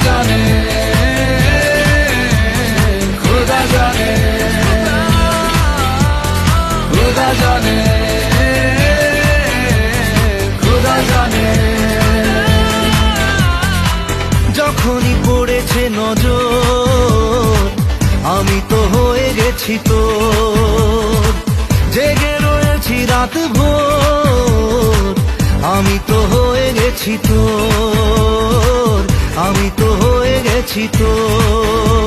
জানে, खुदा जाने, खुदा जाने, खुदा जाने। যখনই পড়েছে নজর আমি তো হয়ে গেছি তোর, জেগে রয়েছি রাত ভোর আমি তো হয়ে গেছি তোর, আমি তো হয়ে গেছি তোর।